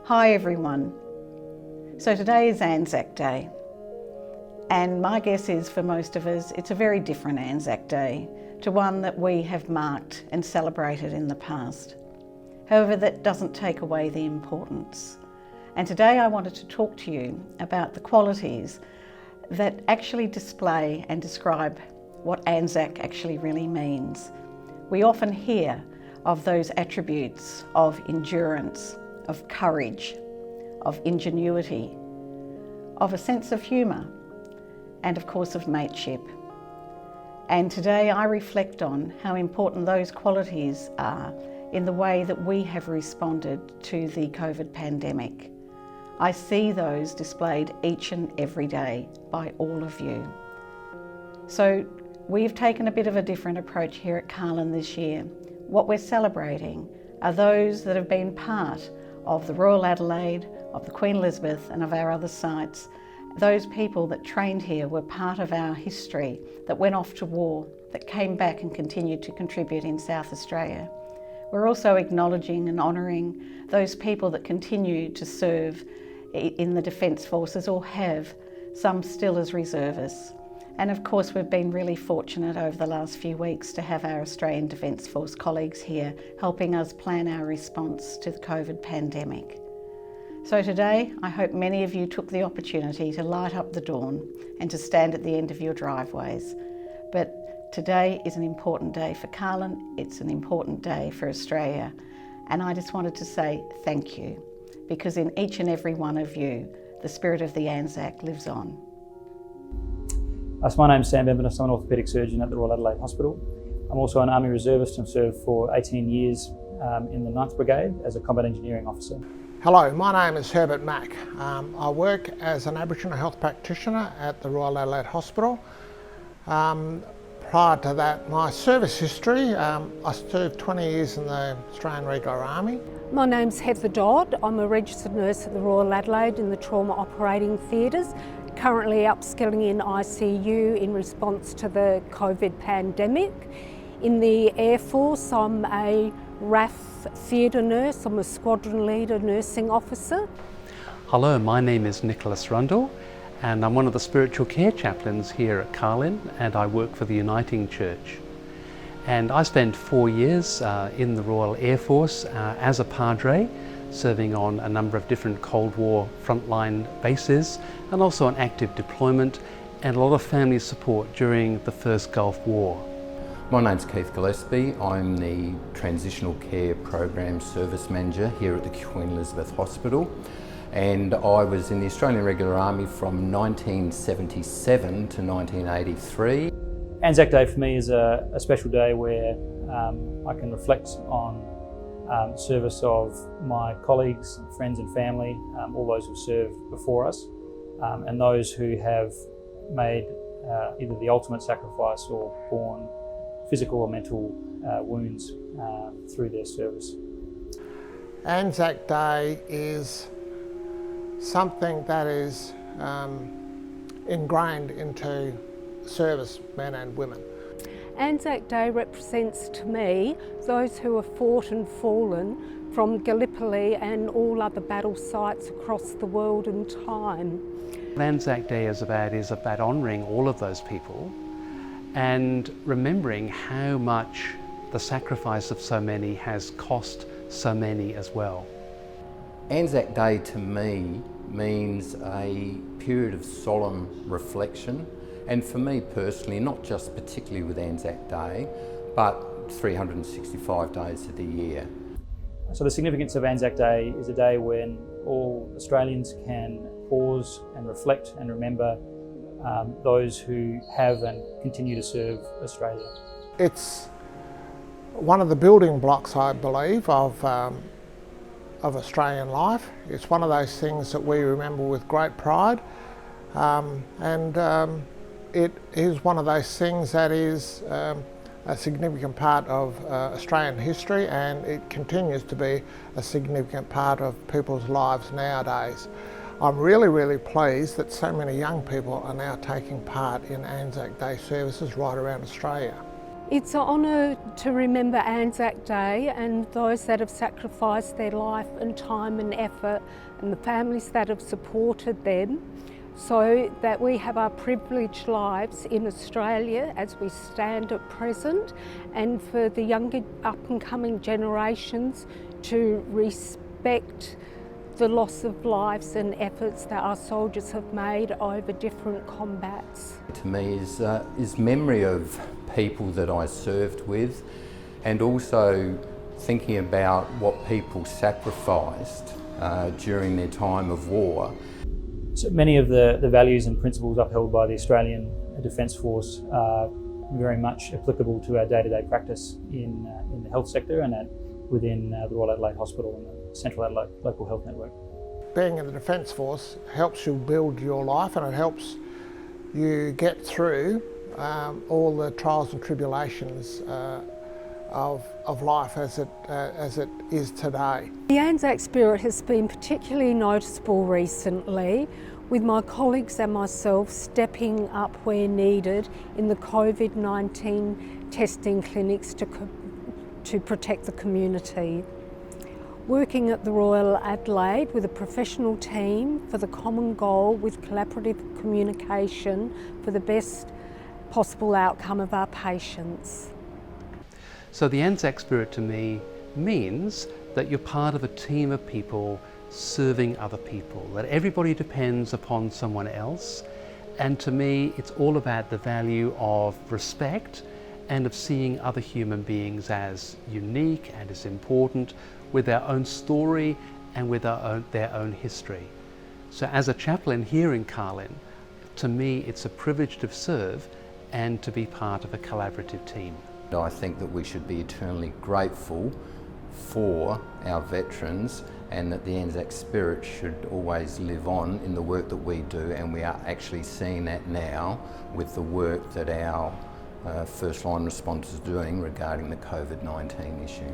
Hi everyone. So today is Anzac Day, and my guess is for most of us it's a very different Anzac Day to one that we have marked and celebrated in the past. However, that doesn't take away the importance. And today I wanted to talk to you about the qualities that actually display and describe what Anzac actually really means. We often hear of those attributes of endurance, of courage, of ingenuity, of a sense of humour, and of course of mateship. And today I reflect on how important those qualities are in the way that we have responded to the COVID pandemic. I see those displayed each and every day by all of you. So we've taken a bit of a different approach here at Carlin this year. What we're celebrating are those that have been part of the Royal Adelaide, of the Queen Elizabeth and of our other sites. Those people that trained here were part of our history, that went off to war, that came back and continued to contribute in South Australia. We're also acknowledging and honouring those people that continue to serve in the Defence Forces or have, some still as reservists. And of course we've been really fortunate over the last few weeks to have our Australian Defence Force colleagues here helping us plan our response to the COVID pandemic. So today I hope many of you took the opportunity to light up the dawn and to stand at the end of your driveways. But today is an important day for Carlin, it's an important day for Australia, and I just wanted to say thank you, because in each and every one of you the spirit of the Anzac lives on. So my name's Sam Benvenus. I'm an orthopaedic surgeon at the Royal Adelaide Hospital. I'm also an Army Reservist and served for 18 years in the 9th Brigade as a combat engineering officer. Hello, my name is Herbert Mack. I work as an Aboriginal health practitioner at the Royal Adelaide Hospital. Prior to that, my service history, I served 20 years in the Australian Regular Army. My name's Heather Dodd. I'm a registered nurse at the Royal Adelaide in the trauma operating theatres, currently upskilling in ICU in response to the COVID pandemic. In the Air Force, I'm a RAF theatre nurse. I'm a squadron leader nursing officer. Hello, my name is Nicholas Rundle and I'm one of the spiritual care chaplains here at Carlin, and I work for the Uniting Church. And I spent 4 years in the Royal Air Force as a Padre, serving on a number of different Cold War frontline bases and also on active deployment and a lot of family support during the First Gulf War. My name's Keith Gillespie. I'm the Transitional Care Program Service Manager here at the Queen Elizabeth Hospital, and I was in the Australian Regular Army from 1977 to 1983. Anzac Day for me is a special day where I can reflect on service of my colleagues, friends and family, all those who served before us, and those who have made either the ultimate sacrifice or borne physical or mental wounds through their service. Anzac Day is something that is ingrained into servicemen and women. Anzac Day represents to me those who have fought and fallen from Gallipoli and all other battle sites across the world and time. What Anzac Day is about honouring all of those people and remembering how much the sacrifice of so many has cost so many as well. Anzac Day to me means a period of solemn reflection, and for me personally, not just particularly with Anzac Day, but 365 days of the year. So the significance of Anzac Day is a day when all Australians can pause and reflect and remember those who have and continue to serve Australia. It's one of the building blocks, I believe, of Australian life. It's one of those things that we remember with great pride, and it is one of those things that is a significant part of Australian history, and it continues to be a significant part of people's lives nowadays. I'm really pleased that so many young people are now taking part in Anzac Day services right around Australia. It's an honour to remember Anzac Day and those that have sacrificed their life and time and effort and the families that have supported them, so that we have our privileged lives in Australia as we stand at present, and for the younger up and coming generations to respect the loss of lives and efforts that our soldiers have made over different combats. To me is memory of people that I served with, and also thinking about what people sacrificed during their time of war. So many of the values and principles upheld by the Australian Defence Force are very much applicable to our day-to-day practice in the health sector and within the Royal Adelaide Hospital and the Central Adelaide Local Health Network. Being in the Defence Force helps you build your life, and it helps you get through all the trials and tribulations of life as it is today. The Anzac spirit has been particularly noticeable recently, with my colleagues and myself stepping up where needed in the COVID-19 testing clinics to protect the community. Working at the Royal Adelaide with a professional team for the common goal with collaborative communication for the best possible outcome of our patients. So the Anzac spirit to me means that you're part of a team of people serving other people, that everybody depends upon someone else, and to me it's all about the value of respect and of seeing other human beings as unique and as important, with their own story and with their own history. So as a chaplain here in Carlin, to me it's a privilege to serve and to be part of a collaborative team. I think that we should be eternally grateful for our veterans, and that the Anzac spirit should always live on in the work that we do, and we are actually seeing that now with the work that our first line responders are doing regarding the COVID-19 issue.